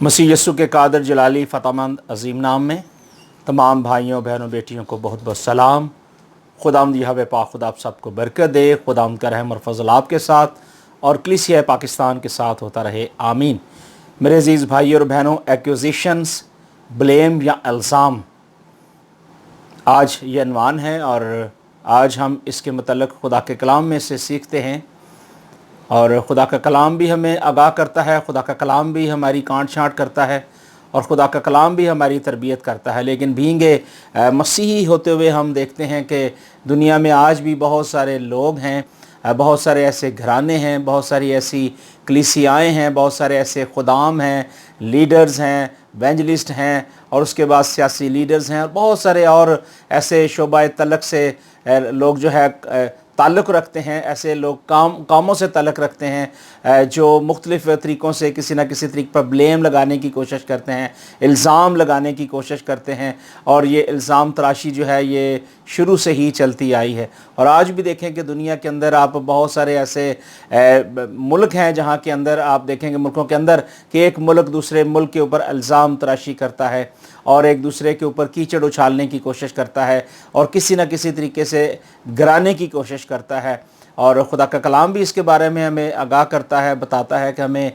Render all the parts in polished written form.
मसीह यस्सु के कादर जलाली फ़तहमंद अज़ीम नाम में तमाम भाइयों बहनों बेटियों को बहुत बहुत सलाम। खुदावंद यहोवा पाक खुदा आप सबको बरकत दे। खुदावंद का रहम और फजल आपके साथ और कलीसिया पाकिस्तान के साथ होता रहे, आमीन। मेरे अजीज़ भाइयों और बहनों, एक्यूज़ेशंस, ब्लेम या इल्ज़ाम, आज ये अनवान है और आज हम इसके मतलब खुदा के कलाम में से सीखते हैं। और खुदा का कलाम भी हमें आगाह करता है, खुदा का कलाम भी हमारी काट छाँट करता है और खुदा का कलाम भी हमारी तरबियत करता है। लेकिन भींगे मसीही होते हुए हम देखते हैं कि दुनिया में आज भी बहुत सारे लोग हैं, बहुत सारे ऐसे घराने हैं, बहुत सारी ऐसी कलीसियाएँ हैं, बहुत सारे ऐसे खुदाम हैं, लीडर्स हैं, एवेंजलिस्ट हैं और उसके बाद सियासी लीडर्स हैं और बहुत सारे और ऐसे शोबा तलक से लोग जो है ताल्लुक़ रखते हैं। ऐसे लोग कामों से ताल्लुक़ रखते हैं जो मुख्तलिफ़ तरीक़ों से किसी न किसी तरीक़े पर ब्लेम लगाने की कोशिश करते हैं, इल्ज़ाम लगाने की कोशिश करते हैं। और ये इल्ज़ाम तराशी जो है ये शुरू से ही चलती आई है। और आज भी देखें कि दुनिया के अंदर आप बहुत सारे ऐसे मुल्क हैं जहाँ के अंदर आप देखेंगे, मुल्कों के अंदर, कि एक मुल्क दूसरे मुल्क के ऊपर इल्ज़ाम तराशी करता है और एक दूसरे के ऊपर कीचड़ उछालने की कोशिश करता है और किसी न किसी तरीके से गिराने की कोशिश करता है। और खुदा का कलाम भी इसके बारे में हमें आगाह करता है, बताता है कि हमें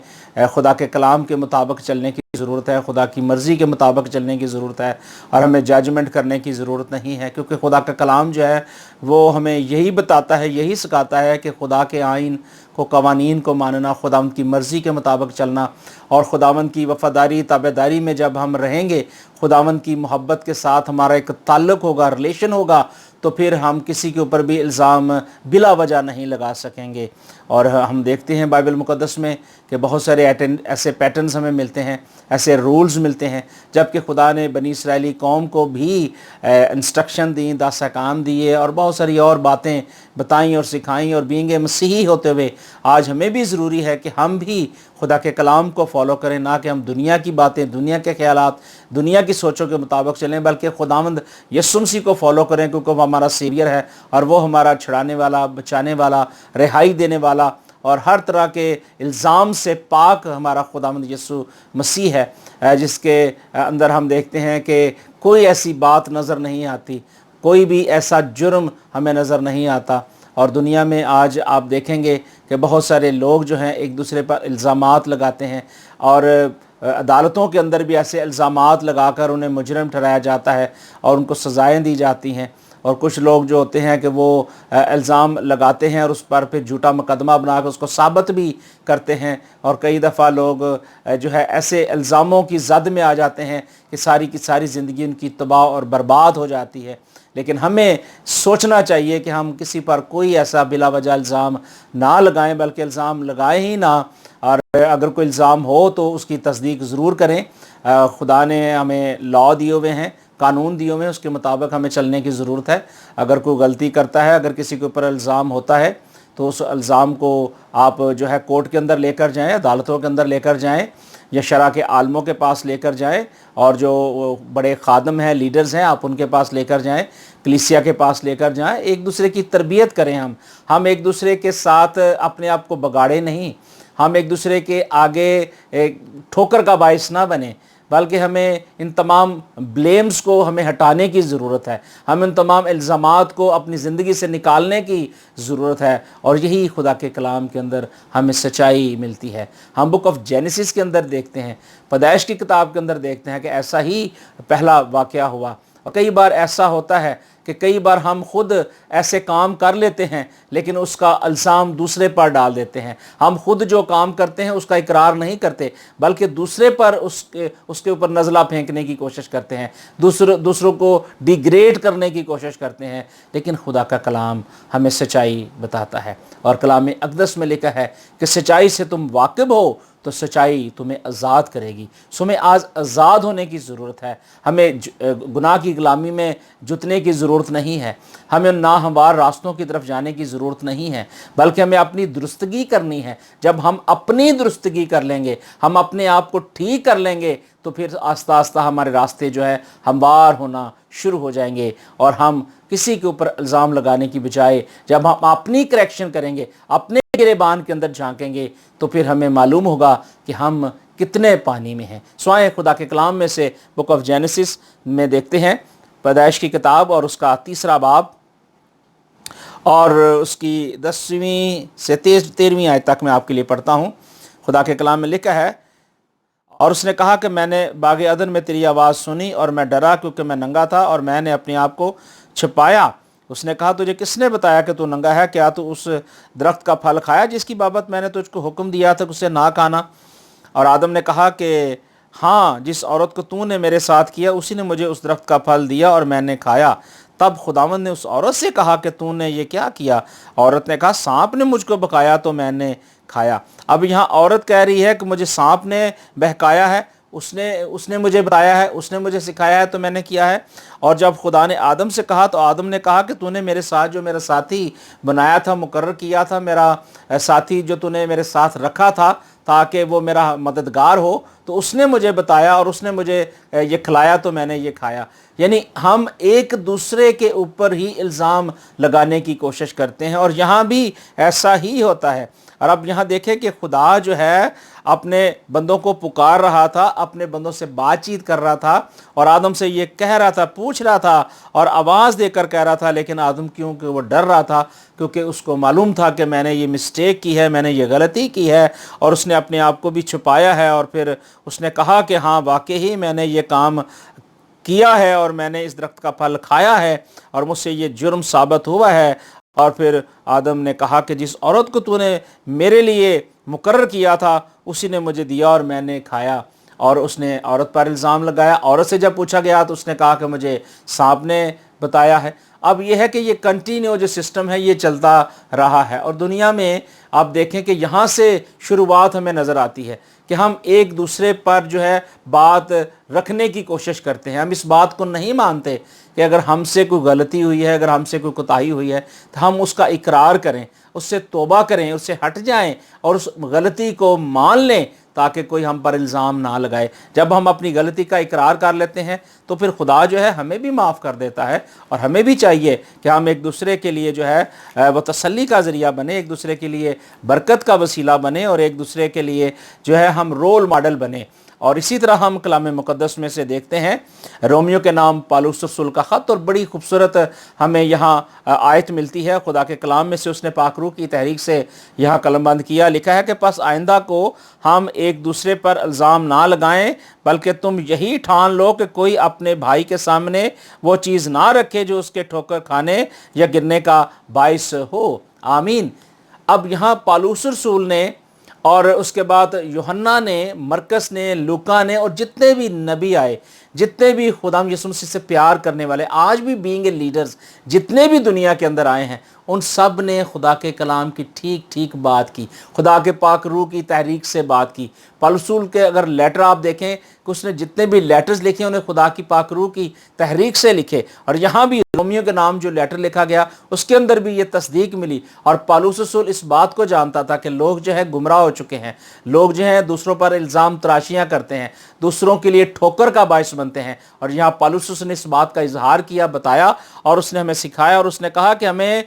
खुदा के कलाम के मुताबिक चलने की ज़रूरत है, खुदा की मर्ज़ी के मुताबिक चलने की ज़रूरत है और हमें जजमेंट करने की ज़रूरत नहीं है। क्योंकि खुदा का कलाम जो है वो हमें यही बताता है, यही सिखाता है कि खुदा के आइन को, कवानीन को मानना, खुदावंद की मर्ज़ी के मुताबिक चलना और खुदावंद की वफ़ादारी ताबेदारी में जब हम रहेंगे, खुदावंद की मोहब्बत के साथ हमारा एक ताल्लुक़ होगा, रिलेशन होगा, तो फिर हम किसी के ऊपर भी इल्ज़ाम बिला वजह नहीं लगा सकेंगे। और हम देखते हैं बाइबल मुक़द्दस में कि बहुत सारे ऐसे पैटर्न्स हमें मिलते हैं, ऐसे रूल्स मिलते हैं, जबकि खुदा ने बनी इसराइली कौम को भी इंस्ट्रक्शन दी, 10 अहकाम दिए और बहुत सारी और बातें बताईं और सिखाईं। और बीइंग मसीही होते हुए आज हमें भी ज़रूरी है कि हम भी खुदा के कलाम को फॉलो करें, ना कि हम दुनिया की बातें, दुनिया के ख्यालात, दुनिया की सोचों के मुताबिक चलें, बल्कि खुदावंद यीशु मसीह को फॉलो करें, क्योंकि वो हमारा सेवियर है और वो हमारा छुड़ाने वाला, बचाने वाला, रिहाई देने वाला और हर तरह के इल्ज़ाम से पाक हमारा खुदावंद यीशु मसीह है, जिसके अंदर हम देखते हैं कि कोई ऐसी बात नज़र नहीं आती, कोई भी ऐसा जुर्म हमें नज़र नहीं आता। और दुनिया में आज आप देखेंगे कि बहुत सारे लोग जो हैं एक दूसरे पर इल्ज़ामात लगाते हैं और अदालतों के अंदर भी ऐसे इल्ज़ामात लगाकर उन्हें मुजरिम ठहराया जाता है और उनको सज़ाएं दी जाती हैं। और कुछ लोग जो होते हैं कि वो इल्ज़ाम लगाते हैं और उस पर फिर झूठा मुकदमा बनाकर उसको साबित भी करते हैं। और कई दफ़ा लोग जो है ऐसे इल्ज़ामों की ज़द में आ जाते हैं कि सारी की सारी ज़िंदगी उनकी तबाह और बर्बाद हो जाती है। लेकिन हमें सोचना चाहिए कि हम किसी पर कोई ऐसा बिला वजह इल्ज़ाम ना लगाएं, बल्कि इल्ज़ाम लगाएं ही ना। और अगर कोई इल्ज़ाम हो तो उसकी तस्दीक ज़रूर करें। खुदा ने हमें लॉ दिए हुए हैं, कानून दिए हुए हैं, उसके मुताबिक हमें चलने की ज़रूरत है। अगर कोई गलती करता है, अगर किसी के ऊपर इल्ज़ाम होता है तो उस इल्ज़ाम को आप जो है कोर्ट के अंदर लेकर जाएं, अदालतों के अंदर लेकर जाएं या शरा के आलमों के पास लेकर जाएं और जो बड़े खादम हैं, लीडर्स हैं, आप उनके पास लेकर जाएं, कलीसिया के पास लेकर जाएं। एक दूसरे की तरबियत करें। हम एक दूसरे के साथ अपने आप को बगाड़े नहीं, हम एक दूसरे के आगे एक ठोकर का बायस ना बने, बल्कि हमें इन तमाम ब्लेम्स को हमें हटाने की ज़रूरत है। हम इन तमाम इल्ज़ामात को अपनी ज़िंदगी से निकालने की ज़रूरत है। और यही खुदा के कलाम के अंदर हमें सच्चाई मिलती है। हम बुक ऑफ जेनेसिस के अंदर देखते हैं, पैदाइश की किताब के अंदर देखते हैं कि ऐसा ही पहला वाक़या हुआ। और कई बार ऐसा होता है कि कई बार हम खुद ऐसे काम कर लेते हैं लेकिन उसका इल्ज़ाम दूसरे पर डाल देते हैं। हम खुद जो काम करते हैं उसका इकरार नहीं करते, बल्कि दूसरे पर उसके ऊपर नज़ला फेंकने की कोशिश करते हैं, दूसरों को डिग्रेड करने की कोशिश करते हैं। लेकिन खुदा का कलाम हमें सच्चाई बताता है और कलाम अक़दस में लिखा है कि सच्चाई से तुम वाकिफ़ हो तो सच्चाई तुम्हें आज़ाद करेगी। सो हमें आज आज़ाद होने की ज़रूरत है। हमें गुनाह की गुलामी में जुतने की ज़रूरत नहीं है, हमें नाहमवार रास्तों की तरफ जाने की ज़रूरत नहीं है, बल्कि हमें अपनी दुरुस्तगी करनी है। जब हम अपनी दुरुस्तगी कर लेंगे, हम अपने आप को ठीक कर लेंगे, तो फिर आस्ता आस्ता हमारे रास्ते जो है हमवार होना शुरू हो जाएंगे और हम किसी के ऊपर इल्ज़ाम लगाने की बजाय जब हम अपनी करेक्शन करेंगे, अपने गिरेबान के अंदर झांकेंगे, तो फिर हमें मालूम होगा कि हम कितने पानी में हैं। आए खुदा के कलाम में से बुक ऑफ जेनेसिस में देखते हैं, पैदाइश की किताब और उसका 3 बाब और उसकी 10वीं से 13वीं आयत तक मैं आपके लिए पढ़ता हूँ। खुदा के कलाम में लिखा है, और उसने कहा कि मैंने बाग अदन में तेरी आवाज़ सुनी और मैं डरा, क्योंकि मैं नंगा था और मैंने अपने आप को छिपाया। उसने कहा, तुझे किसने बताया कि तू नंगा है? क्या तू उस दरख्त का फल खाया जिसकी बाबत मैंने तुझको हुक्म दिया था कि उसे ना खाना? और आदम ने कहा कि हाँ, जिस औरत को तूने मेरे साथ किया उसी ने मुझे उस दरख्त का फल दिया और मैंने खाया। तब खुदावंद ने उस औरत से कहा कि तूने ये क्या किया? औरत ने कहा, सांप ने मुझको बहकाया तो मैंने खाया। अब यहाँ औरत कह रही है कि मुझे सांप ने बहकाया है, उसने मुझे बताया है, उसने मुझे सिखाया है तो मैंने किया है। और जब खुदा ने आदम से कहा तो आदम ने कहा कि तूने मेरे साथ जो मेरा साथी बनाया था, मुकर्रर किया था, मेरा साथी जो तूने मेरे साथ रखा था ताकि वो मेरा मददगार हो, तो उसने मुझे बताया और उसने मुझे ये खिलाया तो मैंने ये खाया। यानी हम एक दूसरे के ऊपर ही इल्ज़ाम लगाने की कोशिश करते हैं और यहाँ भी ऐसा ही होता है। और अब यहाँ देखें कि खुदा जो है अपने बंदों को पुकार रहा था, अपने बंदों से बातचीत कर रहा था और आदम से ये कह रहा था, पूछ रहा था और आवाज़ देकर कह रहा था, लेकिन आदम क्योंकि वो डर रहा था, क्योंकि उसको मालूम था कि मैंने ये मिस्टेक की है, मैंने ये गलती की है, और उसने अपने आप को भी छुपाया है। और फिर उसने कहा कि हाँ, वाकई ही मैंने ये काम किया है और मैंने इस दरख्त का फल खाया है और मुझसे ये जुर्म साबित हुआ है। और फिर आदम ने कहा कि जिस औरत को तूने मेरे लिए मुकर्रर किया था उसी ने मुझे दिया और मैंने खाया। और उसने औरत पर इल्ज़ाम लगाया। औरत से जब पूछा गया तो उसने कहा कि मुझे सांप ने बताया है। अब यह है कि ये कंटिन्यू जो सिस्टम है ये चलता रहा है और दुनिया में आप देखें कि यहाँ से शुरुआत हमें नज़र आती है कि हम एक दूसरे पर जो है बात रखने की कोशिश करते हैं। हम इस बात को नहीं मानते कि अगर हमसे कोई गलती हुई है, अगर हमसे कोई कोताही हुई है तो हम उसका इकरार करें, उससे तौबा करें, उससे हट जाएं और उस गलती को मान लें ताकि कोई हम पर इल्ज़ाम ना लगाए। जब हम अपनी गलती का इकरार कर लेते हैं तो फिर खुदा जो है हमें भी माफ़ कर देता है और हमें भी चाहिए कि हम एक दूसरे के लिए जो है वो तसल्ली का ज़रिया बने, एक दूसरे के लिए बरकत का वसीला बने और एक दूसरे के लिए जो है हम रोल मॉडल बने। और इसी तरह हम कलाम मुक़द्दस में से देखते हैं रोमियो के नाम पौलुस रसूल का ख़त, और बड़ी खूबसूरत हमें यहाँ आयत मिलती है खुदा के कलाम में से। उसने पाक रूह की तहरीक से यहाँ कलमबंद किया, लिखा है कि बस आइंदा को हम एक दूसरे पर इल्ज़ाम ना लगाएं, बल्कि तुम यही ठान लो कि कोई अपने भाई के सामने वो चीज़ ना रखे जो उसके ठोकर खाने या गिरने का बाइस हो। आमीन। अब यहाँ पौलुस रसूल ने और उसके बाद यूहन्ना ने, मरकस ने, लूका ने और जितने भी नबी आए, जितने भी खुदाम यीशु मसीह से प्यार करने वाले, आज भी बीइंग ए लीडर्स जितने भी दुनिया के अंदर आए हैं, उन सब ने खुदा के कलाम की ठीक ठीक बात की, खुदा के पाक रूह की तहरीक से बात की। पौलुस के अगर लेटर आप देखें कि उसने जितने भी लेटर्स लिखे उन्हें खुदा की पाक रूह की तहरीक से लिखे। और यहाँ भी रोमियो के नाम जो लेटर लिखा गया उसके अंदर भी ये तस्दीक मिली। और पौलुस रसूल इस बात को जानता था कि लोग जो है गुमराह हो चुके हैं, लोग जो हैं दूसरों पर इल्ज़ाम तराशियाँ करते हैं, दूसरों के लिए ठोकर का बायस बनते हैं। और यहाँ पौलुस रसूल ने इस बात का इजहार किया, बताया और उसने हमें सिखाया और उसने कहा कि हमें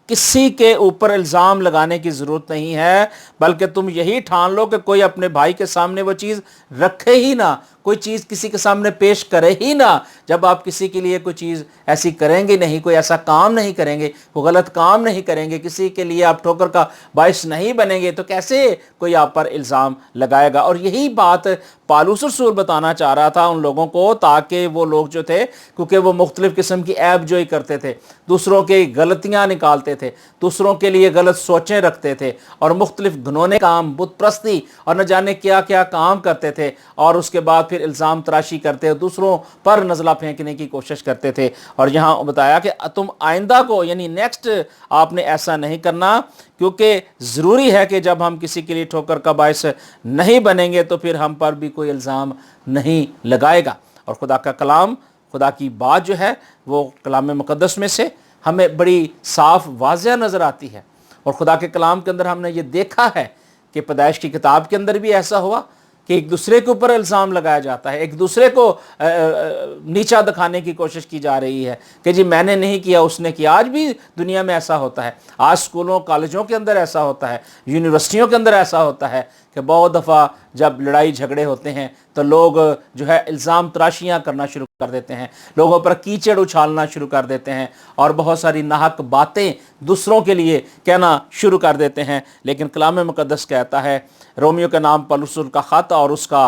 किसी के ऊपर इल्ज़ाम लगाने की ज़रूरत नहीं है, बल्कि तुम यही ठान लो कि कोई अपने भाई के सामने वो चीज़ रखे ही ना, कोई चीज़ किसी के सामने पेश करे ही ना। जब आप किसी के लिए कोई चीज़ ऐसी करेंगे नहीं, कोई ऐसा काम नहीं करेंगे, कोई गलत काम नहीं करेंगे, किसी के लिए आप ठोकर का बायस नहीं बनेंगे, तो कैसे कोई आप पर इल्ज़ाम लगाएगा। और यही बात पौलुस रसूल बताना चाह रहा था उन लोगों को, ताकि वो लोग जो थे, क्योंकि वो मुख्तलिफ़ किस्म की ऐब जोई करते थे, दूसरों की गलतियाँ निकालते थे, दूसरों के लिए गलत सोचें रखते थे और मुख्तलिफ घिनौने काम, बुत प्रस्ती और न जाने क्या क्या काम करते थे, और उसके बाद फिर इल्ज़ाम तराशी करते, दूसरों पर नज़ला फेंकने की कोशिश करते थे। और यहाँ बताया कि तुम आइंदा को, यानी नेक्स्ट, आपने ऐसा नहीं करना, क्योंकि ज़रूरी है कि जब हम किसी के लिए ठोकर का बायस नहीं बनेंगे तो फिर हम पर भी कोई इल्ज़ाम नहीं लगाएगा। और खुदा का कलाम, खुदा की बात जो है वो कलाम मुक़द्दस में से हमें बड़ी साफ वाज़ह नज़र आती है। और खुदा के कलाम के अंदर हमने ये देखा है कि पैदाइश की किताब के अंदर भी ऐसा हुआ कि एक दूसरे के ऊपर इल्ज़ाम लगाया जाता है, एक दूसरे को नीचा दिखाने की कोशिश की जा रही है कि जी मैंने नहीं किया, उसने किया। आज भी दुनिया में ऐसा होता है, आज स्कूलों कॉलेजों के अंदर ऐसा होता है, यूनिवर्सिटियों के अंदर ऐसा होता है कि बहुत दफ़ा जब लड़ाई झगड़े होते हैं तो लोग जो है इल्ज़ाम तराशियाँ करना शुरू कर देते हैं, लोगों पर कीचड़ उछालना शुरू कर देते हैं और बहुत सारी नाहक बातें दूसरों के लिए कहना शुरू कर देते हैं। लेकिन कलाम मुक़द्दस कहता है, रोमियो के नाम पौलुस का ख़त और उसका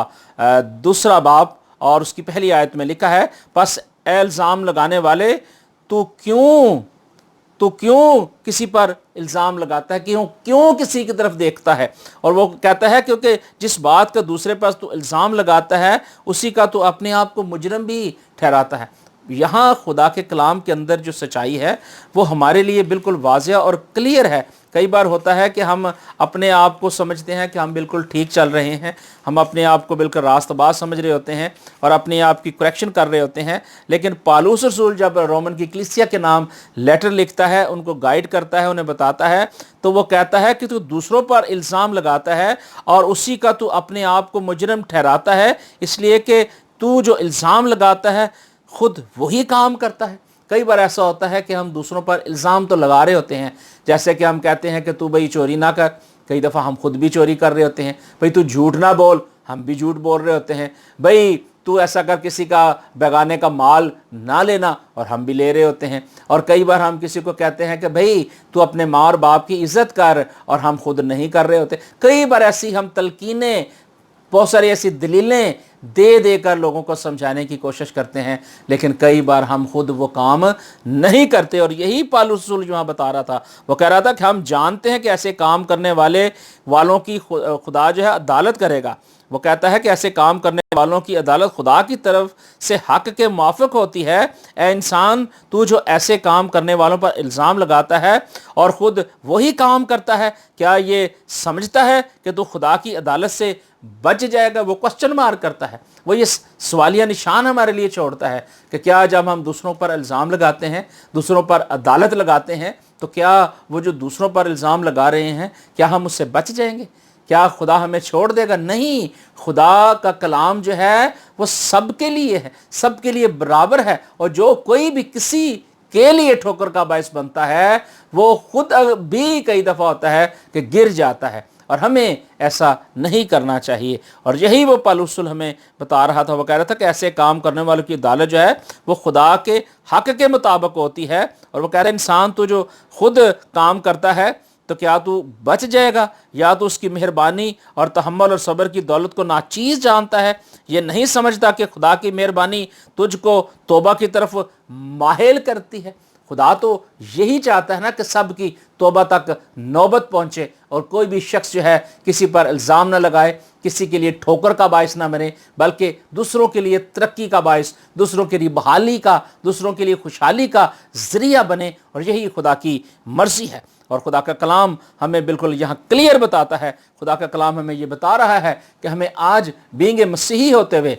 दूसरा बाब और उसकी पहली आयत में लिखा है, बस इल्ज़ाम लगाने वाले तू क्यों किसी पर इल्ज़ाम लगाता है, क्यों किसी की तरफ देखता है। और वो कहता है क्योंकि जिस बात का दूसरे पर तू इल्ज़ाम लगाता है उसी का तू अपने आप को मुजरम भी ठहराता है। यहाँ खुदा के कलाम के अंदर जो सच्चाई है वो हमारे लिए बिल्कुल वाज़ेह और क्लियर है। कई बार होता है कि हम अपने आप को समझते हैं कि हम बिल्कुल ठीक चल रहे हैं, हम अपने आप को बिल्कुल रास्तबाज समझ रहे होते हैं और अपने आप की करेक्शन कर रहे होते हैं। लेकिन पौलुस रसूल जब रोमन की कलीसिया के नाम लेटर लिखता है, उनको गाइड करता है, उन्हें बताता है, तो वो कहता है कि तू दूसरों पर इल्ज़ाम लगाता है और उसी का तू अपने आप को मुजरम ठहराता है, इसलिए कि तू जो इल्ज़ाम लगाता है खुद वही काम करता है। कई बार ऐसा होता है कि हम दूसरों पर इल्ज़ाम तो लगा रहे होते हैं, जैसे कि हम कहते हैं कि तू भाई चोरी ना कर, कई दफ़ा हम खुद भी चोरी कर रहे होते हैं। भाई तू झूठ ना बोल, हम भी झूठ बोल रहे होते हैं। भाई तू ऐसा कर, किसी का बेगाने का माल ना लेना, और हम भी ले रहे होते हैं। और कई बार हम किसी को कहते हैं कि भाई तू अपने माँ और बाप की इज़्ज़त कर, और हम खुद नहीं कर रहे होते। कई बार ऐसी हम तलकीनें, बहुत सारी ऐसी दलीलें दे देकर लोगों को समझाने की कोशिश करते हैं, लेकिन कई बार हम खुद वो काम नहीं करते। और यही पौलुस रसूल जो बता रहा था, वो कह रहा था कि हम जानते हैं कि ऐसे काम करने वालों की खुदा जो है अदालत करेगा। वो कहता है कि ऐसे काम करने वालों की अदालत खुदा की तरफ से हक के मुआफ़िक होती है। ए इंसान, तू जो ऐसे काम करने वालों पर इल्ज़ाम लगाता है और ख़ुद वही काम करता है, क्या ये समझता है कि तू खुदा की अदालत से बच जाएगा? वो क्वेश्चन मार्क करता है, वो ये सवालिया निशान हमारे लिए छोड़ता है कि क्या जब हम दूसरों पर इल्ज़ाम लगाते हैं, दूसरों पर अदालत लगाते हैं, तो क्या वो जो दूसरों पर इल्ज़ाम लगा रहे हैं, क्या हम उससे बच जाएंगे? क्या खुदा हमें छोड़ देगा? नहीं, खुदा का कलाम जो है वो सबके लिए है, सबके लिए बराबर है। और जो कोई भी किसी के लिए ठोकर का बायस बनता है, वो खुद भी कई दफ़ा होता है कि गिर जाता है, और हमें ऐसा नहीं करना चाहिए। और यही वो पौलुस रसूल हमें बता रहा था। वो कह रहा था कि ऐसे काम करने वालों की अदालत जो है वो खुदा के हक के मुताबिक होती है। और वो कह रहे हैं, इंसान तो जो खुद काम करता है तो क्या तू बच जाएगा? या तो उसकी मेहरबानी और तहम्मुल और सब्र की दौलत को नाचीज़ जानता है, ये नहीं समझता कि खुदा की मेहरबानी तुझको तौबा की तरफ माहिल करती है। खुदा तो यही चाहता है ना कि सब की तौबा तक नौबत पहुँचे, और कोई भी शख्स जो है किसी पर इल्ज़ाम ना लगाए, किसी के लिए ठोकर का बायस ना बने, बल्कि दूसरों के लिए तरक्की का बायस, दूसरों के लिए बहाली का, दूसरों के लिए खुशहाली का ज़रिया बने। और यही खुदा की मर्ज़ी है। और खुदा का कलाम हमें बिल्कुल यहाँ क्लियर बताता है। खुदा का कलाम हमें ये बता रहा है कि हमें आज बींग मसीही होते हुए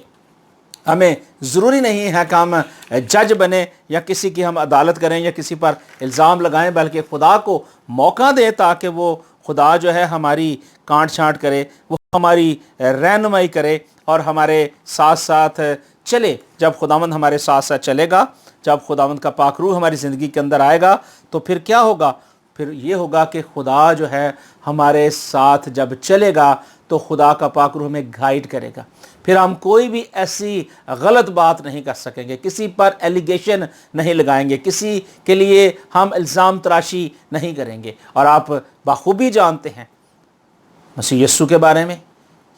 हमें ज़रूरी नहीं है कि हम जज बने या किसी की हम अदालत करें या किसी पर इल्ज़ाम लगाएं, बल्कि खुदा को मौका दें ताकि वो खुदा जो है हमारी काट छाँट करे, वो हमारी रहनुमाई करे और हमारे साथ साथ चले। जब खुदावंद हमारे साथ साथ चलेगा, जब खुदावंद का पाक रूह हमारी ज़िंदगी के अंदर आएगा, तो फिर क्या होगा? फिर ये होगा कि खुदा जो है हमारे साथ जब चलेगा तो खुदा का पाक रूह हमें गाइड करेगा। फिर हम कोई भी ऐसी गलत बात नहीं कर सकेंगे, किसी पर एलिगेशन नहीं लगाएंगे, किसी के लिए हम इल्ज़ाम तराशी नहीं करेंगे। और आप बखूबी जानते हैं मसीह यस्सु के बारे में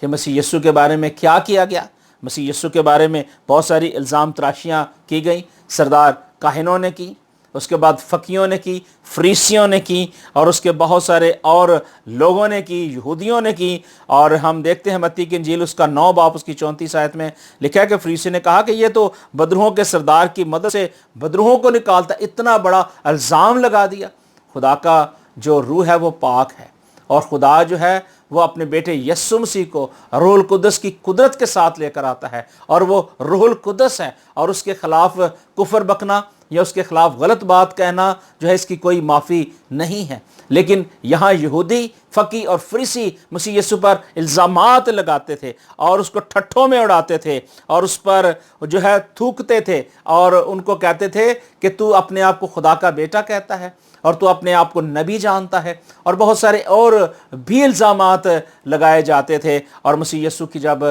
कि मसीह यस्सु के बारे में क्या किया गया। मसीह यस्सु के बारे में बहुत सारी इल्ज़ाम तराशियाँ की गई। सरदार काहिनों ने की, उसके बाद फ़कीयों ने की, फरीसियों ने की, और उसके बहुत सारे और लोगों ने की, यहूदियों ने की। और हम देखते हैं मत्ती की इंजील उसका 9 बाब उसकी 34 आयत में लिखा है कि फरीसी ने कहा कि ये तो बदरूहों के सरदार की मदद से बदरूहों को निकालता, इतना बड़ा इल्ज़ाम लगा दिया। खुदा का जो रूह है वो पाक है, और खुदा जो है वो अपने बेटे यस्सु मसीह को रूहुल कुद्दस की कुदरत के साथ लेकर आता है, और वो रूहुल कुद्दस है। और उसके ख़िलाफ़ कुफर बकना या उसके ख़िलाफ़ गलत बात कहना जो है, इसकी कोई माफ़ी नहीं है। लेकिन यहाँ यहूदी फ़की और फरीसी मसीह यीशु पर इल्ज़ामात लगाते थे और उसको ठट्ठों में उड़ाते थे और उस पर जो है थूकते थे और उनको कहते थे कि तू अपने आप को खुदा का बेटा कहता है और तू अपने आप को नबी जानता है, और बहुत सारे और भी इल्ज़ामात लगाए जाते थे। और मसीह यीशु की जब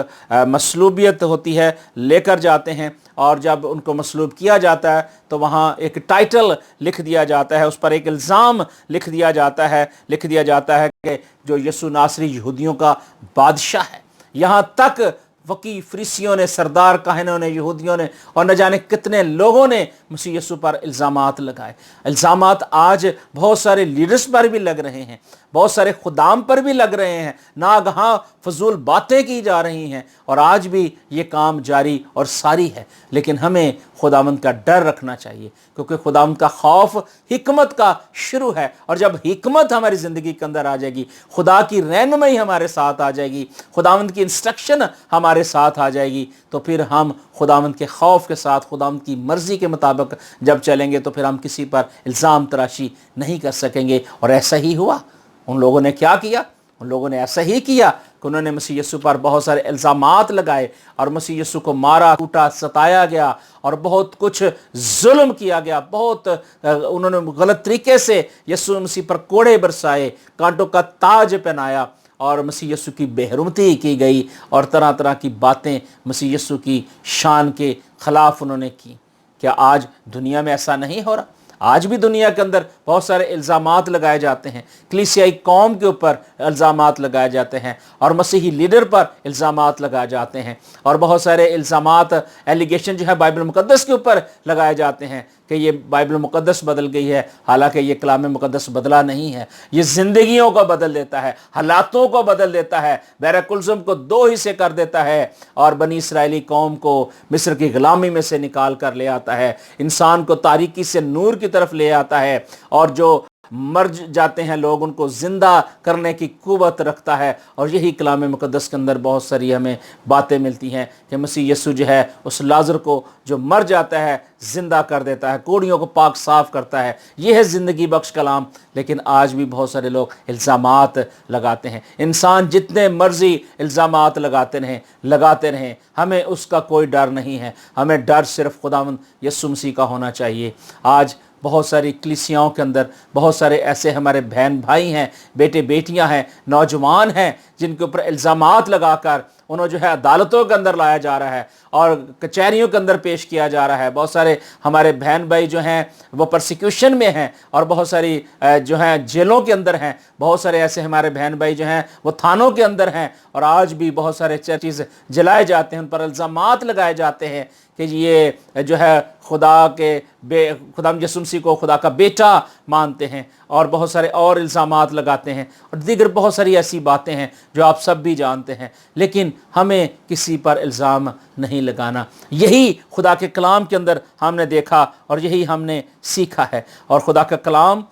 मसलूबियत होती है, लेकर जाते हैं, और जब उनको मसलूब किया जाता है तो वहाँ एक टाइटल लिख दिया जाता है, उस पर एक इल्ज़ाम लिख दिया जाता है कि जो यीशु नासरी यहूदियों का बादशाह है। यहाँ तक वकी फरीसियों ने, सरदार काहनों ने, यहूदियों ने और न जाने कितने लोगों ने मसीह यीशु पर इल्ज़ामात लगाए। इल्ज़ामात आज बहुत सारे लीडर्स पर भी लग रहे हैं, बहुत सारे खुदाम पर भी लग रहे हैं, नागहां फजूल बातें की जा रही हैं, और आज भी ये काम जारी और सारी है। लेकिन हमें खुदावंद का डर रखना चाहिए, क्योंकि खुदावंद का खौफ हिकमत का शुरू है, और जब हिकमत हमारी ज़िंदगी के अंदर आ जाएगी, खुदा की रहनुमाई हमारे साथ आ जाएगी, खुदावंद की इंस्ट्रक्शन हमारे साथ आ जाएगी, तो फिर हम खुदावंद के खौफ के साथ, खुदावंद की मर्ज़ी के मुताबिक जब चलेंगे, तो फिर हम किसी पर इल्ज़ाम तराशी नहीं कर सकेंगे। और ऐसा ही हुआ। उन लोगों ने क्या किया? उन लोगों ने ऐसा ही किया कि उन्होंने मसीह यीशु पर बहुत सारे इल्ज़ामात लगाए और मसीह यीशु को मारा, कूटा, सताया गया और बहुत कुछ जुल्म किया गया। बहुत उन्होंने गलत तरीके से यीशु मसीह पर कोड़े बरसाए, कांटों का ताज पहनाया, और मसीह यीशु की बेहरुमती की गई, और तरह तरह की बातें मसीह यीशु की शान के खिलाफ उन्होंने की। क्या आज दुनिया में ऐसा नहीं हो रहा? आज भी दुनिया के अंदर बहुत सारे इल्ज़ामात लगाए जाते हैं, कलीसियाई कौम के ऊपर इल्ज़ामात लगाए जाते हैं, और मसीही लीडर पर इल्ज़ामात लगाए जाते हैं, और बहुत सारे इल्ज़ामात, एलिगेशन जो है बाइबल मुक़द्दस के ऊपर लगाए जाते हैं कि ये बाइबल मुक़द्दस बदल गई है। हालांकि ये कलाम मुक़द्दस बदला नहीं है, ये ज़िंदगियों को बदल देता है, हालातों को बदल देता है, बहर-ए-कुल्ज़ुम को दो हिस्से कर देता है, और बनी इसराइली कौम को मिस्र की ग़ुलामी में से निकाल कर ले आता है, इंसान को तारीकी से नूर की तरफ ले आता है, और जो मर जाते हैं लोग उनको ज़िंदा करने की कुव्वत रखता है। और यही कलाम मुक़द्दस के अंदर बहुत सारी हमें बातें मिलती हैं कि मसीह यीशु जो है उस लाज़र को जो मर जाता है ज़िंदा कर देता है, कोड़ियों को पाक साफ़ करता है। यह है ज़िंदगी बख्श कलाम। लेकिन आज भी बहुत सारे लोग इल्ज़ामात लगाते हैं। इंसान जितने मर्ज़ी इल्ज़ामात लगाते रहें, हमें उसका कोई डर नहीं है। हमें डर सिर्फ़ खुदावंद यीशु मसीह का होना चाहिए। आज बहुत सारी कलीसियाओं के अंदर बहुत सारे ऐसे हमारे बहन भाई हैं, बेटे बेटियां हैं, नौजवान हैं, जिनके ऊपर इल्ज़ामात लगाकर उन्हें जो है अदालतों के अंदर लाया जा रहा है और कचहरियों के अंदर पेश किया जा रहा है। बहुत सारे हमारे बहन भाई जो हैं वो परसिक्यूशन में हैं, और बहुत सारी जो हैं जेलों के अंदर हैं। बहुत सारे ऐसे हमारे बहन भाई जो हैं वो थानों के अंदर हैं, और आज भी बहुत सारे चर्चेज़ जलाए जाते हैं, उन पर इल्ज़ामात लगाए जाते हैं कि ये जो है खुदा यीशु मसीह को खुदा का बेटा मानते हैं, और बहुत सारे और इल्ज़ामात लगाते हैं, और दीगर बहुत सारी ऐसी बातें हैं जो आप सब भी जानते हैं। लेकिन हमें किसी पर इल्ज़ाम नहीं लगाना। यही खुदा के कलाम के अंदर हमने देखा और यही हमने सीखा है। और खुदा का कलाम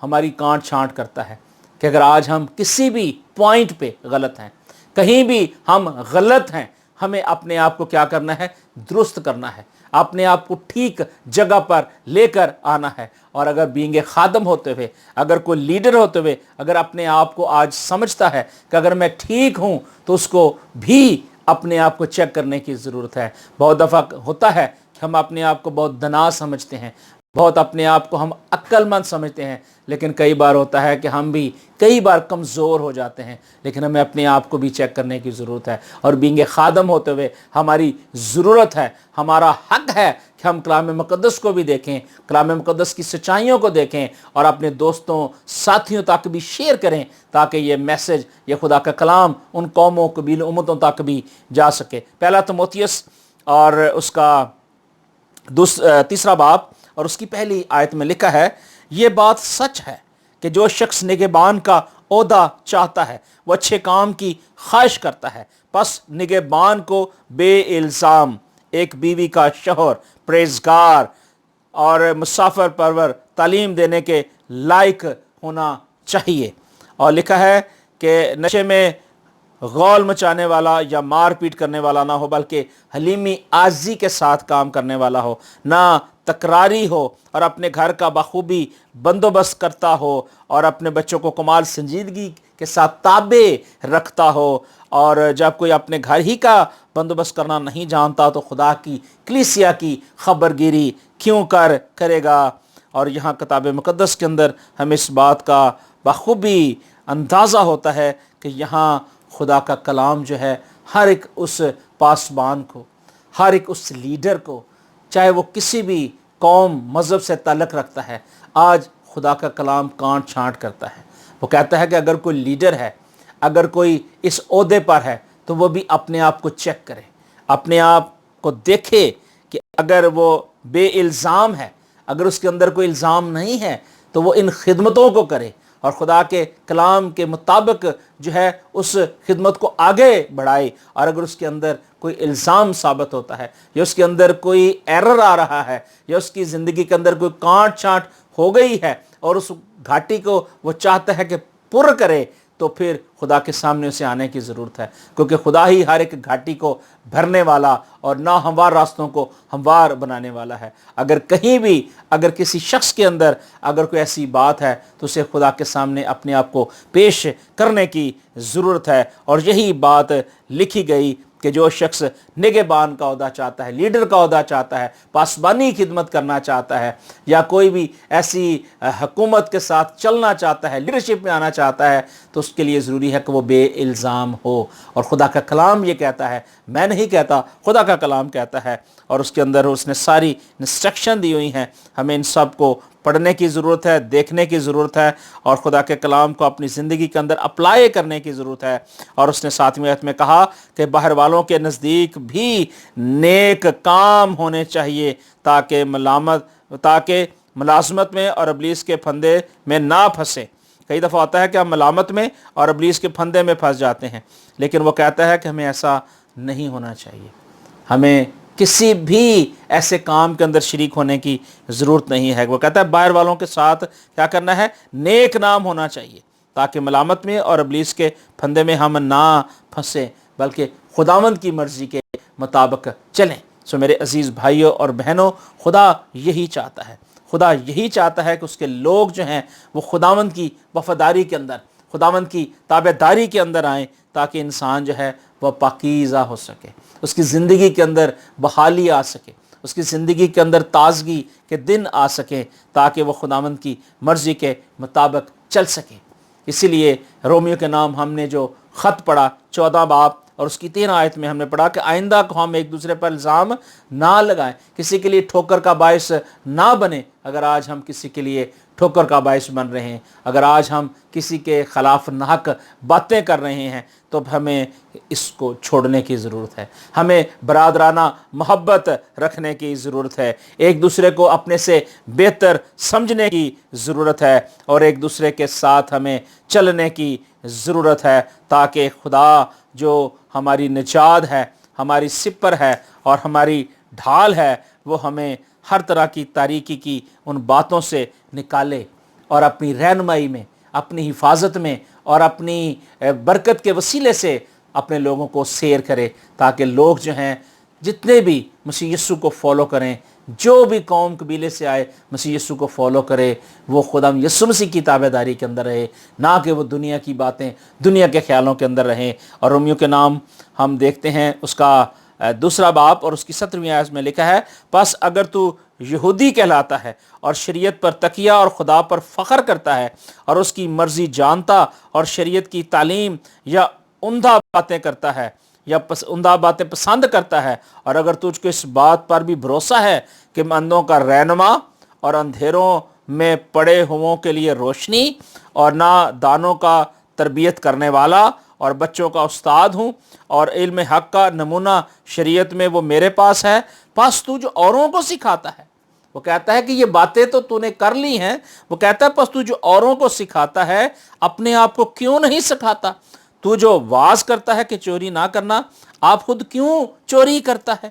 हमारी कांट छांट करता है कि अगर आज हम किसी भी पॉइंट पे गलत हैं, कहीं भी हम गलत हैं, हमें अपने आप को क्या करना है? दुरुस्त करना है, अपने आप को ठीक जगह पर लेकर आना है। और अगर बींगे खादम होते हुए, अगर कोई लीडर होते हुए अगर अपने आप को आज समझता है कि अगर मैं ठीक हूँ, तो उसको भी अपने आप को चेक करने की ज़रूरत है। बहुत दफ़ा होता है कि हम अपने आप को बहुत दना समझते हैं, बहुत अपने आप को हम अक्लमंद समझते हैं, लेकिन कई बार होता है कि हम भी कई बार कमज़ोर हो जाते हैं। लेकिन हमें अपने आप को भी चेक करने की ज़रूरत है, और बींगे खादम होते हुए हमारी ज़रूरत है, हमारा हक है कि हम कलाम मुक़द्दस को भी देखें, कलाम मुक़द्दस की सच्चाइयों को देखें, और अपने दोस्तों साथियों तक भी शेयर करें, ताकि ये मैसेज, ये खुदा का कलाम उन कौमों, कबील, उम्मतों तक भी जा सके। पहला तीमुथियुस और उसका तीसरा बाब और उसकी पहली आयत में लिखा है, ये बात सच है कि जो शख्स निगहबान का ओहदा चाहता है वो अच्छे काम की ख्वाहिश करता है। बस निगहबान को बे-इल्ज़ाम एक बीवी का शौहर, परहेज़गार और मुसाफिर परवर तालीम देने के लायक होना चाहिए। और लिखा है कि नशे में غول مچانے والا یا مار پیٹ کرنے والا نہ ہو، بلکہ حلیمی عاجزی کے ساتھ کام کرنے والا ہو، نہ تکراری ہو، اور اپنے گھر کا بخوبی بندوبست کرتا ہو، اور اپنے بچوں کو کمال سنجیدگی کے ساتھ تابع رکھتا ہو۔ اور جب کوئی اپنے گھر ہی کا بندوبست کرنا نہیں جانتا تو خدا کی کلیسیا کی خبرگیری کیوں کرے گا؟ اور یہاں کتاب مقدس کے اندر ہمیں اس بات کا بخوبی اندازہ ہوتا ہے کہ یہاں خدا کا کلام جو ہے ہر ایک اس پاسبان کو، ہر ایک اس لیڈر کو، چاہے وہ کسی بھی قوم مذہب سے تعلق رکھتا ہے، آج خدا کا کلام کانٹ چھانٹ کرتا ہے۔ وہ کہتا ہے کہ اگر کوئی لیڈر ہے، اگر کوئی اس عہدے پر ہے، تو وہ بھی اپنے آپ کو چیک کرے، اپنے آپ کو دیکھے کہ اگر وہ بے الزام ہے، اگر اس کے اندر کوئی الزام نہیں ہے، تو وہ ان خدمتوں کو کرے اور خدا کے کلام کے مطابق جو ہے اس خدمت کو آگے بڑھائے۔ اور اگر اس کے اندر کوئی الزام ثابت ہوتا ہے، یا اس کے اندر کوئی ایرر آ رہا ہے، یا اس کی زندگی کے اندر کوئی کانٹ چھانٹ ہو گئی ہے اور اس گھاٹی کو وہ چاہتا ہے کہ پر کرے، تو پھر خدا کے سامنے اسے آنے کی ضرورت ہے، کیونکہ خدا ہی ہر ایک گھاٹی کو بھرنے والا اور ناہموار راستوں کو ہموار بنانے والا ہے۔ اگر کہیں بھی، اگر کسی شخص کے اندر اگر کوئی ایسی بات ہے تو اسے خدا کے سامنے اپنے آپ کو پیش کرنے کی ضرورت ہے۔ اور یہی بات لکھی گئی کہ جو شخص نگہبان کا عہدہ چاہتا ہے، لیڈر کا عہدہ چاہتا ہے، پاسبانی خدمت کرنا چاہتا ہے، یا کوئی بھی ایسی حکومت کے ساتھ چلنا چاہتا ہے، لیڈرشپ میں آنا چاہتا ہے، تو اس کے لیے ضروری ہے کہ وہ بے الزام ہو۔ اور خدا کا کلام یہ کہتا ہے، میں نہیں کہتا، خدا کا کلام کہتا ہے، اور اس کے اندر اس نے ساری انسٹرکشن دی ہوئی ہیں۔ ہمیں ان سب کو پڑھنے کی ضرورت ہے، دیکھنے کی ضرورت ہے، اور خدا کے کلام کو اپنی زندگی کے اندر اپلائی کرنے کی ضرورت ہے۔ اور اس نے 7ویں آیت میں کہا کہ باہر والوں کے نزدیک بھی نیک کام ہونے چاہیے، تاکہ ملازمت میں اور ابلیس کے پھندے میں نہ پھنسے۔ کئی دفعہ آتا ہے کہ ہم ملامت میں اور ابلیس کے پھندے میں پھنس جاتے ہیں، لیکن وہ کہتا ہے کہ ہمیں ایسا نہیں ہونا چاہیے۔ ہمیں کسی بھی ایسے کام کے اندر شریک ہونے کی ضرورت نہیں ہے۔ وہ کہتا ہے باہر والوں کے ساتھ کیا کرنا ہے؟ نیک نام ہونا چاہیے، تاکہ ملامت میں اور ابلیس کے پھندے میں ہم نہ پھنسیں، بلکہ خداوند کی مرضی کے مطابق چلیں۔ سو میرے عزیز بھائیوں اور بہنوں، خدا یہی چاہتا ہے، خدا یہی چاہتا ہے کہ اس کے لوگ جو ہیں وہ خداوند کی وفاداری کے اندر، خداوند کی تابعداری کے اندر آئیں، تاکہ انسان جو ہے وہ پاکیزہ ہو سکے، اس کی زندگی کے اندر بحالی آ سکے، اس کی زندگی کے اندر تازگی کے دن آ سکیں، تاکہ وہ خداوند کی مرضی کے مطابق چل سکے۔ اسی لیے رومیو کے نام ہم نے جو خط پڑھا 14 باب اور اس کی 13 آیت میں ہم نے پڑھا کہ آئندہ کو ہم ایک دوسرے پر الزام نہ لگائیں، کسی کے لیے ٹھوکر کا باعث نہ بنے۔ اگر آج ہم کسی کے لیے ٹھوکر کا باعث بن رہے ہیں، اگر آج ہم کسی کے خلاف ناحق باتیں کر رہے ہیں، تو ہمیں اس کو چھوڑنے کی ضرورت ہے۔ ہمیں برادرانہ محبت رکھنے کی ضرورت ہے، ایک دوسرے کو اپنے سے بہتر سمجھنے کی ضرورت ہے، اور ایک دوسرے کے ساتھ ہمیں چلنے کی ضرورت ہے، تاکہ خدا جو ہماری نجات ہے، ہماری سپر ہے اور ہماری ڈھال ہے، وہ ہمیں ہر طرح کی تاریکی کی ان باتوں سے نکالے، اور اپنی رہنمائی میں، اپنی حفاظت میں اور اپنی برکت کے وسیلے سے اپنے لوگوں کو سیر کرے، تاکہ لوگ جو ہیں جتنے بھی مسیح یسوع کو فالو کریں، جو بھی قوم قبیلے سے آئے مسیح یسوع کو فالو کرے، وہ خدا یسوع مسیح کی تابعداری کے اندر رہے، نہ کہ وہ دنیا کی باتیں، دنیا کے خیالوں کے اندر رہیں۔ اور رومیو کے نام ہم دیکھتے ہیں اس کا 2 باب اور اس کی 17ویں آیت میں لکھا ہے، پس اگر تو یہودی کہلاتا ہے اور شریعت پر تکیہ اور خدا پر فخر کرتا ہے اور اس کی مرضی جانتا اور شریعت کی تعلیم یا عمدہ باتیں کرتا ہے یا عمدہ باتیں پسند کرتا ہے، اور اگر تجھ کو اس بات پر بھی بھروسہ ہے کہ اندھوں کا رہنما اور اندھیروں میں پڑے ہووں کے لیے روشنی اور نادانوں کا تربیت کرنے والا اور بچوں کا استاد ہوں، اور علم حق کا نمونہ شریعت میں وہ میرے پاس ہے، پس تو جو اوروں کو سکھاتا ہے۔ وہ کہتا ہے کہ یہ باتیں تو نے کر لی ہیں، وہ کہتا ہے پس تو جو اوروں کو سکھاتا ہے، اپنے آپ کو کیوں نہیں سکھاتا؟ تو جو واز کرتا ہے کہ چوری نہ کرنا، آپ خود کیوں چوری کرتا ہے؟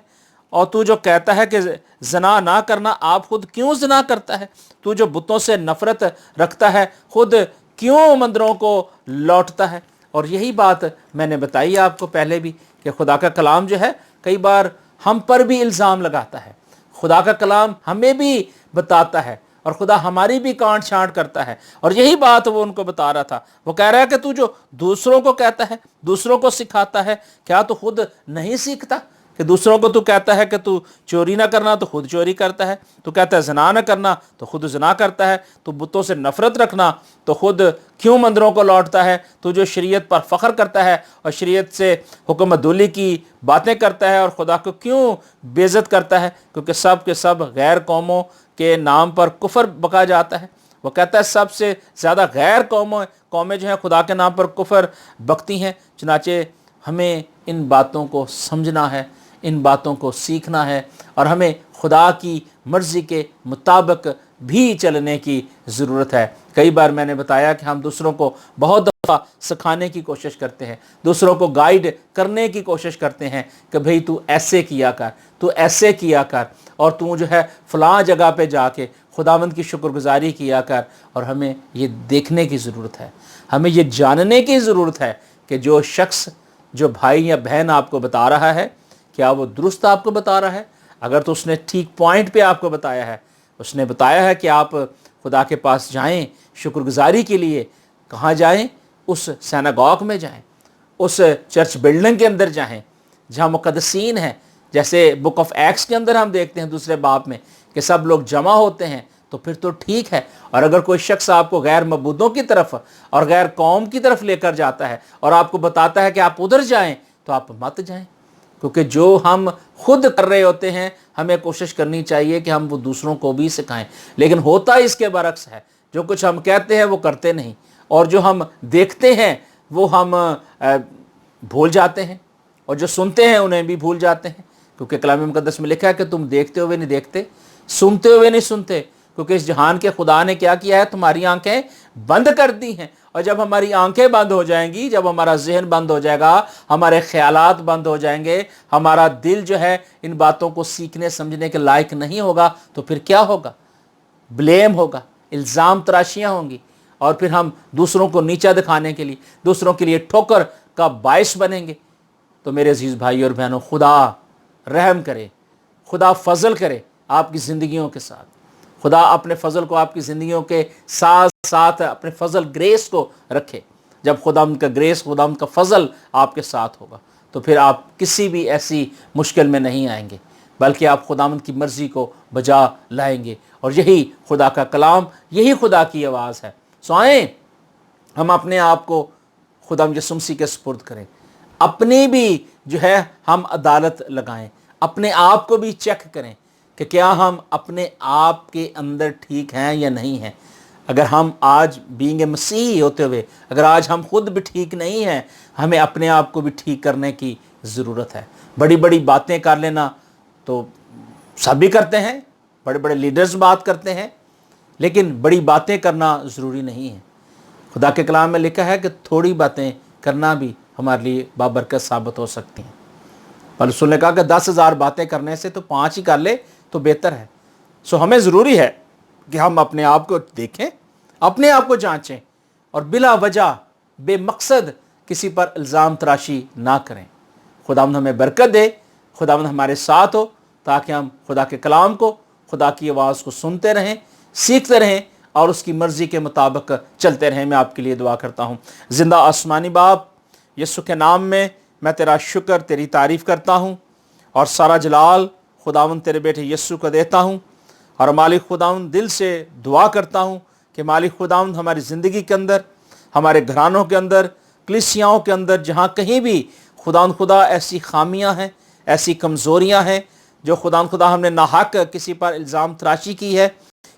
اور تو جو کہتا ہے کہ زنا نہ کرنا، آپ خود کیوں زنا کرتا ہے؟ تو جو بتوں سے نفرت رکھتا ہے، خود کیوں مندروں کو لوٹتا ہے؟ اور یہی بات میں نے بتائی آپ کو پہلے بھی کہ خدا کا کلام جو ہے کئی بار ہم پر بھی الزام لگاتا ہے، خدا کا کلام ہمیں بھی بتاتا ہے اور خدا ہماری بھی کانٹ چھانٹ کرتا ہے۔ اور یہی بات وہ ان کو بتا رہا تھا، وہ کہہ رہا ہے کہ تو جو دوسروں کو کہتا ہے، دوسروں کو سکھاتا ہے، کیا تو خود نہیں سیکھتا؟ کہ دوسروں کو تو کہتا ہے کہ تو چوری نہ کرنا تو خود چوری کرتا ہے، تو کہتا ہے زنا نہ کرنا تو خود زنا کرتا ہے، تو بتوں سے نفرت رکھنا تو خود کیوں مندروں کو لوٹتا ہے، تو جو شریعت پر فخر کرتا ہے اور شریعت سے حکم عدولی کی باتیں کرتا ہے اور خدا کو کیوں بے عزت کرتا ہے، کیونکہ سب کے سب غیر قوموں کے نام پر کفر بکا جاتا ہے۔ وہ کہتا ہے سب سے زیادہ غیر قومیں جو ہیں خدا کے نام پر کفر بکتی ہیں۔ چنانچہ ہمیں ان باتوں کو سمجھنا ہے، ان باتوں کو سیکھنا ہے، اور ہمیں خدا کی مرضی کے مطابق بھی چلنے کی ضرورت ہے۔ کئی بار میں نے بتایا کہ ہم دوسروں کو بہت دفعہ سکھانے کی کوشش کرتے ہیں، دوسروں کو گائیڈ کرنے کی کوشش کرتے ہیں کہ بھئی تو ایسے کیا کر، تو ایسے کیا کر، اور تو جو ہے فلاں جگہ پہ جا کے خداوند کی شکر گزاری کیا کر۔ اور ہمیں یہ دیکھنے کی ضرورت ہے، ہمیں یہ جاننے کی ضرورت ہے کہ جو شخص، جو بھائی یا بہن آپ کو بتا رہا ہے، کیا وہ درست آپ کو بتا رہا ہے؟ اگر تو اس نے ٹھیک پوائنٹ پہ آپ کو بتایا ہے، اس نے بتایا ہے کہ آپ خدا کے پاس جائیں شکر گزاری کے لیے، کہاں جائیں؟ اس سیناگوگ میں جائیں، اس چرچ بلڈنگ کے اندر جائیں جہاں مقدسین ہیں، جیسے بک آف ایکٹس کے اندر ہم دیکھتے ہیں دوسرے باب میں کہ سب لوگ جمع ہوتے ہیں، تو پھر تو ٹھیک ہے۔ اور اگر کوئی شخص آپ کو غیر معبودوں کی طرف اور غیر قوم کی طرف لے کر جاتا ہے اور آپ کو بتاتا ہے کہ آپ ادھر جائیں، تو آپ مت جائیں، کیونکہ جو ہم خود کر رہے ہوتے ہیں ہمیں کوشش کرنی چاہیے کہ ہم وہ دوسروں کو بھی سکھائیں۔ لیکن ہوتا اس کے برعکس ہے، جو کچھ ہم کہتے ہیں وہ کرتے نہیں، اور جو ہم دیکھتے ہیں وہ ہم بھول جاتے ہیں، اور جو سنتے ہیں انہیں بھی بھول جاتے ہیں، کیونکہ کلام مقدس میں لکھا ہے کہ تم دیکھتے ہوئے نہیں دیکھتے، سنتے ہوئے نہیں سنتے، کیونکہ اس جہان کے خدا نے کیا کیا ہے؟ تمہاری آنکھیں بند کر دی ہیں۔ اور جب ہماری آنکھیں بند ہو جائیں گی، جب ہمارا ذہن بند ہو جائے گا، ہمارے خیالات بند ہو جائیں گے، ہمارا دل جو ہے ان باتوں کو سیکھنے سمجھنے کے لائق نہیں ہوگا، تو پھر کیا ہوگا؟ بلیم ہوگا، الزام تراشیاں ہوں گی، اور پھر ہم دوسروں کو نیچا دکھانے کے لیے، دوسروں کے لیے ٹھوکر کا باعث بنیں گے۔ تو میرے عزیز بھائی اور بہنوں، خدا رحم کرے، خدا فضل کرے آپ کی زندگیوں کے ساتھ، خدا اپنے فضل کو آپ کی زندگیوں کے ساتھ ساتھ اپنے فضل گریس کو رکھے۔ جب خداوند کا گریس، خداوند کا فضل آپ کے ساتھ ہوگا، تو پھر آپ کسی بھی ایسی مشکل میں نہیں آئیں گے، بلکہ آپ خداوند کی مرضی کو بجا لائیں گے، اور یہی خدا کا کلام، یہی خدا کی آواز ہے۔ سو آئیں ہم اپنے آپ کو خداوند یسوع مسیح کے سپرد کریں، اپنی بھی جو ہے ہم عدالت لگائیں، اپنے آپ کو بھی چیک کریں کہ کیا ہم اپنے آپ کے اندر ٹھیک ہیں یا نہیں ہیں۔ اگر ہم آج بینگ اے مسیحی ہوتے ہوئے اگر آج ہم خود بھی ٹھیک نہیں ہیں، ہمیں اپنے آپ کو بھی ٹھیک کرنے کی ضرورت ہے۔ بڑی بڑی باتیں کر لینا تو سب بھی کرتے ہیں، بڑے بڑے لیڈرز بات کرتے ہیں، لیکن بڑی باتیں کرنا ضروری نہیں ہے۔ خدا کے کلام میں لکھا ہے کہ تھوڑی باتیں کرنا بھی ہمارے لیے بابرکت ثابت ہو سکتی ہیں۔ پولس نے کہا کہ 10,000 باتیں کرنے سے تو 5 ہی کر لے تو بہتر ہے۔ سو ہمیں ضروری ہے کہ ہم اپنے آپ کو دیکھیں، اپنے آپ کو جانچیں، اور بلا وجہ بے مقصد کسی پر الزام تراشی نہ کریں۔ خداوند ہمیں برکت دے، خداوند ہمارے ساتھ ہو، تاکہ ہم خدا کے کلام کو، خدا کی آواز کو سنتے رہیں، سیکھتے رہیں، اور اس کی مرضی کے مطابق چلتے رہیں۔ میں آپ کے لیے دعا کرتا ہوں۔ زندہ آسمانی باپ، یسوع کے نام میں میں تیرا شکر، تیری تعریف کرتا ہوں، اور سارا جلال خداوند تیرے بیٹے یسوع کو دیتا ہوں۔ اور مالک خداوند، دل سے دعا کرتا ہوں کہ مالک خداوند ہماری زندگی کے اندر، ہمارے گھرانوں کے اندر، کلیسیاؤں کے اندر، جہاں کہیں بھی خداوند خدا ایسی خامیاں ہیں، ایسی کمزوریاں ہیں جو خداوند خدا ہم نے ناحق کسی پر الزام تراشی کی ہے،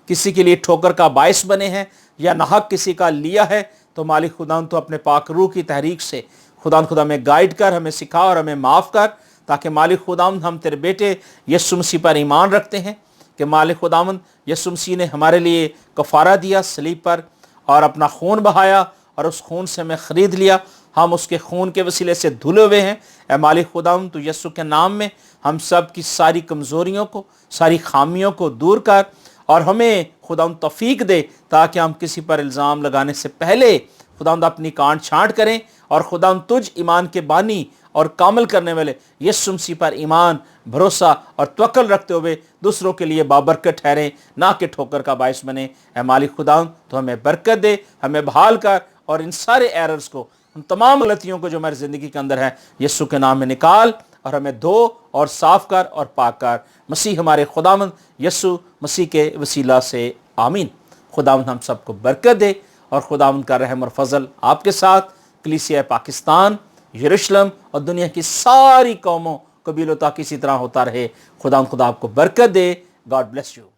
کسی کے لیے ٹھوکر کا باعث بنے ہیں، یا ناحق کسی کا لیا ہے، تو مالک خداوند تو اپنے پاک روح کی تحریک سے خداوند خدا ہمیں گائیڈ کر، ہمیں سکھا اور ہمیں معاف کر، تاکہ مالک خداوند ہم تیرے بیٹے یسوع مسیح پر ایمان رکھتے ہیں کہ مالک خداوند یسوع مسیح نے ہمارے لیے کفارہ دیا صلیب پر، اور اپنا خون بہایا، اور اس خون سے ہمیں خرید لیا، ہم اس کے خون کے وسیلے سے دھلے ہوئے ہیں۔ اے مالک خداوند، تو یسوع کے نام میں ہم سب کی ساری کمزوریوں کو، ساری خامیوں کو دور کر، اور ہمیں خداوند توفیق دے، تاکہ ہم کسی پر الزام لگانے سے پہلے خداوند اپنی کانٹ چھانٹ کریں، اور خدا تجھ ایمان کے بانی اور کامل کرنے والے یسوع مسیح پر ایمان، بھروسہ اور توکل رکھتے ہوئے دوسروں کے لیے بابرکت ٹھہریں، نہ کہ ٹھوکر کا باعث بنے۔ اے مالک خدا تو ہمیں برکت دے، ہمیں بحال کر، اور ان سارے ایررز کو، ان تمام غلطیوں کو جو ہماری زندگی کے اندر ہے، یسوع کے نام میں نکال اور ہمیں دھو اور صاف کر اور پاک کر، مسیح ہمارے خداوند یسوع مسیح کے وسیلہ سے آمین۔ خداوند ہم سب کو برکت دے، اور خداوند کا رحم اور فضل آپ کے ساتھ، کلیسیا پاکستان، یروشلم اور دنیا کی ساری قوموں، قبیلوں تک اسی طرح ہوتا رہے۔ خدا آپ کو برکت دے۔ God bless you.